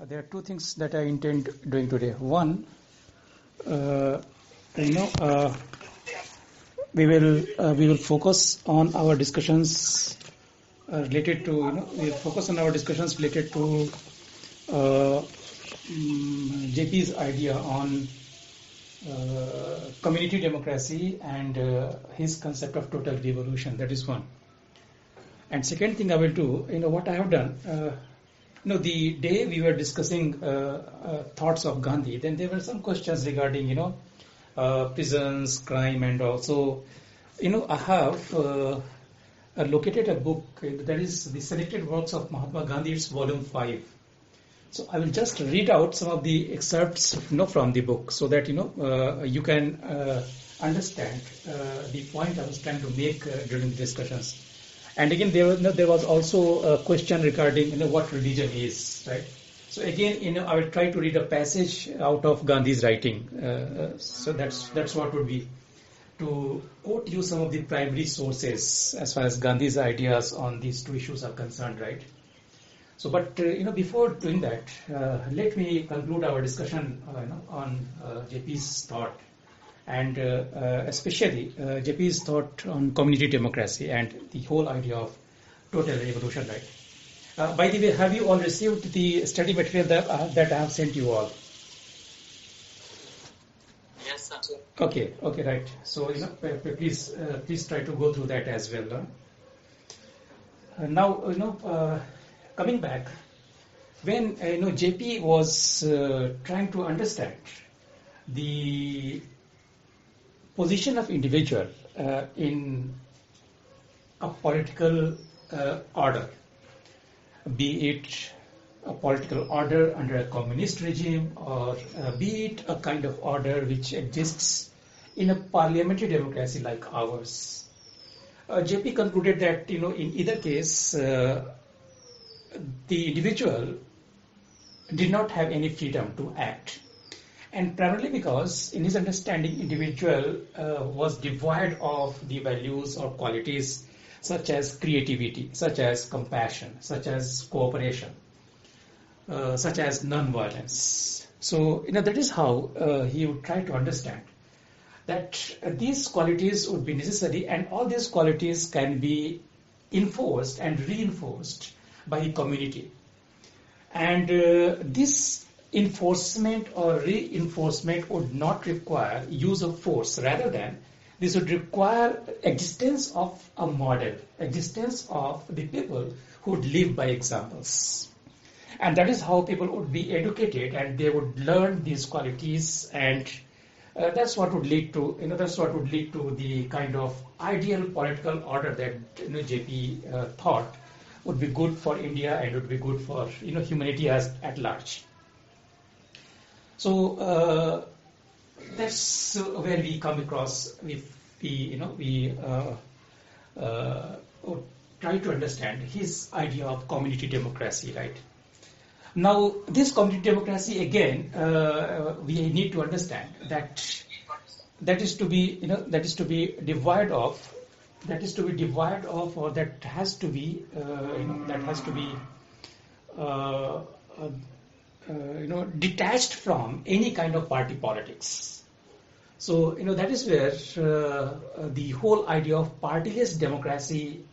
there are two things that I intend doing today. One, you know, we will focus on our discussions related to we'll focus on our discussions related to JP's idea on community democracy and his concept of total devolution. That is one. And second thing I will do, what I have done. The day we were discussing thoughts of Gandhi, then there were some questions regarding, prisons, crime, and also, I have located a book that is the selected works of Mahatma Gandhi. It's volume 5. So I will just read out some of the excerpts, from the book, so that you can understand the point I was trying to make during the discussions. And again, there was also a question regarding what religion is, right? So again, I will try to read a passage out of Gandhi's writing. So that's what would be to quote you some of the primary sources as far as Gandhi's ideas on these two issues are concerned, right? So, but before doing that, let me conclude our discussion on JP's thought. And especially JP's thought on community democracy and the whole idea of total revolution, right? By the way, have you all received the study material that I have sent you all? Yes, sir. Okay, right. So please try to go through that as well. Now coming back, when JP was trying to understand the position of individual in a political order, be it a political order under a communist regime or be it a kind of order which exists in a parliamentary democracy like ours. JP concluded that in either case the individual did not have any freedom to act. And primarily because, in his understanding, individual was devoid of the values or qualities such as creativity, such as compassion, such as cooperation, such as non-violence. So, that is how he would try to understand that these qualities would be necessary, and all these qualities can be enforced and reinforced by the community. And this enforcement or reinforcement would not require use of force. Rather than this would require existence of a model, existence of the people who would live by examples. And that is how people would be educated and they would learn these qualities, and that's what would lead to the kind of ideal political order that JP thought would be good for India and would be good for humanity at large. So that's where we come across with we try to understand his idea of community democracy, right? Now, this community democracy again, we need to understand that is to be devoid of, or that has to be detached from any kind of party politics. So, that is where the whole idea of partyless democracy,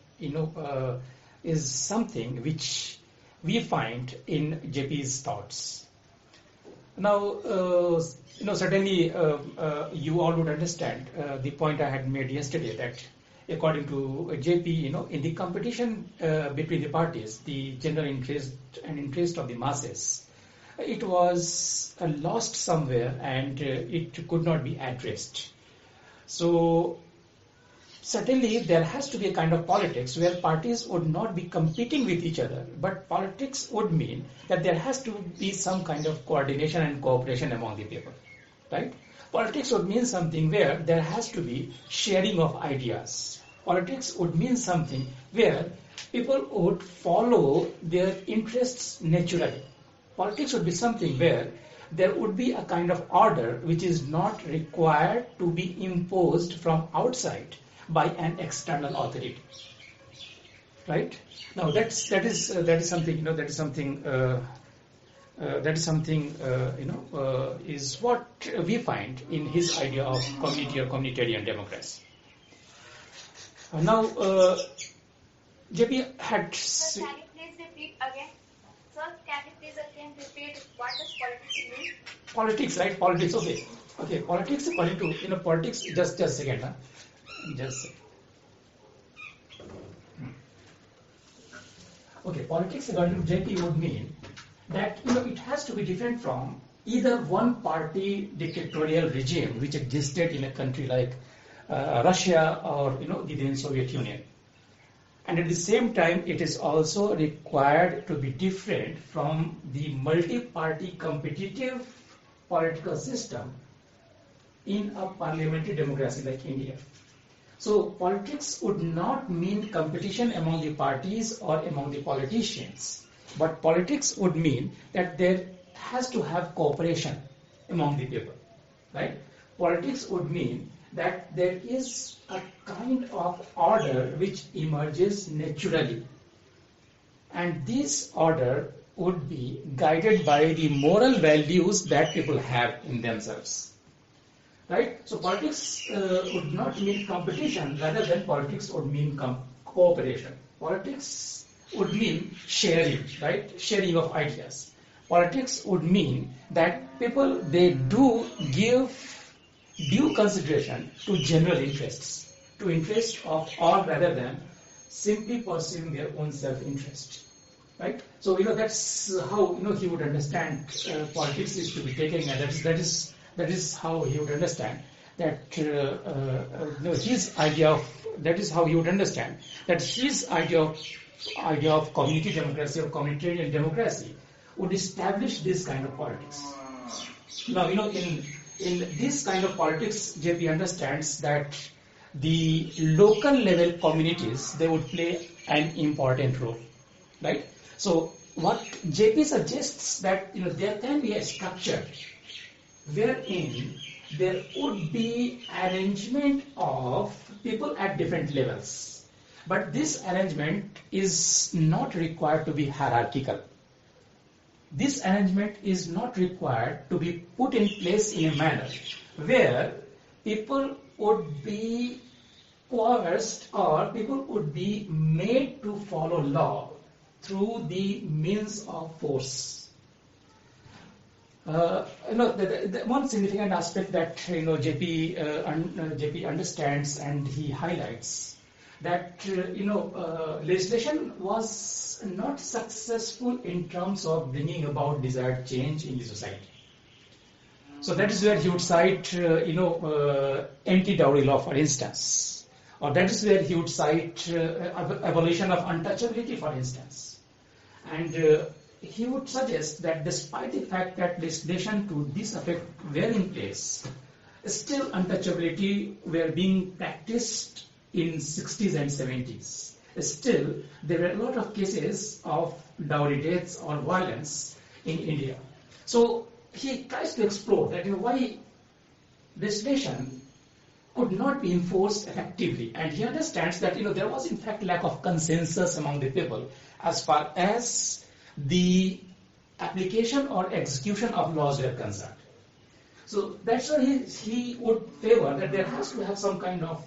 is something which we find in JP's thoughts. Now, certainly you all would understand the point I had made yesterday that according to JP, in the competition between the parties, the general interest and interest of the masses, it was lost somewhere and it could not be addressed. So certainly there has to be a kind of politics where parties would not be competing with each other, but politics would mean that there has to be some kind of coordination and cooperation among the people, right? Politics would mean something where there has to be sharing of ideas. Politics would mean something where people would follow their interests naturally. Politics would be something where there would be a kind of order which is not required to be imposed from outside by an external authority, right? Now that is something that is something is what we find in his idea of community or communitarian democracy. Now, JP had. Sir, can you please repeat again? Sir, can you please again repeat what does politics mean? Politics, right? Politics. Okay. Okay. Politics. According to politics. Just a second, huh? Just. A second. Okay. Politics, according to JP, would mean that it has to be different from either one-party dictatorial regime which existed in a country like Russia or the then Soviet Union. And at the same time, it is also required to be different from the multi-party competitive political system in a parliamentary democracy like India. So politics would not mean competition among the parties or among the politicians, but politics would mean that there has to have cooperation among the people, right? Politics would mean that there is a kind of order which emerges naturally. And this order would be guided by the moral values that people have in themselves. Right? So politics would not mean competition, rather than politics would mean cooperation. Politics would mean sharing, right? Sharing of ideas. Politics would mean that people, they do give due consideration to general interests, to interests of all rather than simply pursuing their own self-interest, right? So that's how he would understand politics is to be taken, and that is how he would understand that his idea of that is how he would understand that his idea of community democracy or communitarian democracy would establish this kind of politics. Now in this kind of politics, JP understands that the local level communities, they would play an important role, right? So what JP suggests that there can be a structure wherein there would be arrangement of people at different levels, but this arrangement is not required to be hierarchical. This arrangement is not required to be put in place in a manner where people would be coerced or people would be made to follow law through the means of force. The one significant aspect that JP understands and he highlights that legislation was not successful in terms of bringing about desired change in the society. So that is where he would cite anti-dowry law, for instance, or that is where he would cite abolition of untouchability, for instance, and he would suggest that despite the fact that legislation to this effect were in place, still untouchability were being practiced in 60s and 70s. Still, there were a lot of cases of dowry deaths or violence in India. So he tries to explore that why legislation could not be enforced effectively, and he understands that there was in fact lack of consensus among the people as far as the application or execution of laws were concerned. So that's why he would favor that there has to have some kind of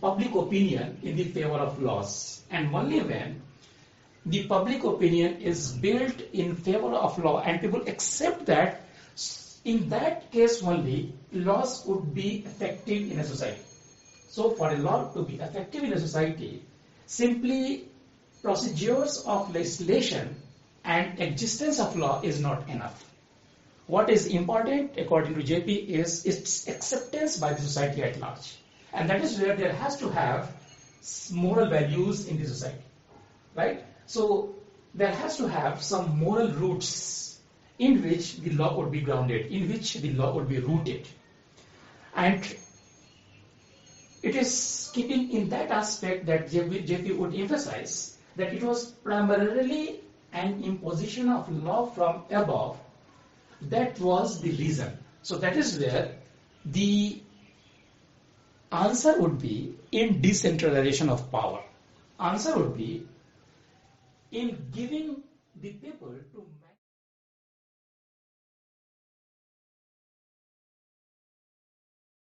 public opinion in the favor of laws, and only when the public opinion is built in favor of law and people accept that, in that case only laws would be effective in a society. So for a law to be effective in a society, simply procedures of legislation and existence of law is not enough. What is important, according to JP, is its acceptance by the society at large. And that is where there has to have moral values in the society, right? So there has to have some moral roots in which the law would be grounded, in which the law would be rooted. And it is keeping in that aspect that JP would emphasize that it was primarily an imposition of law from above that was the reason. So that is where the answer would be in decentralization of power. Answer would be in giving the people to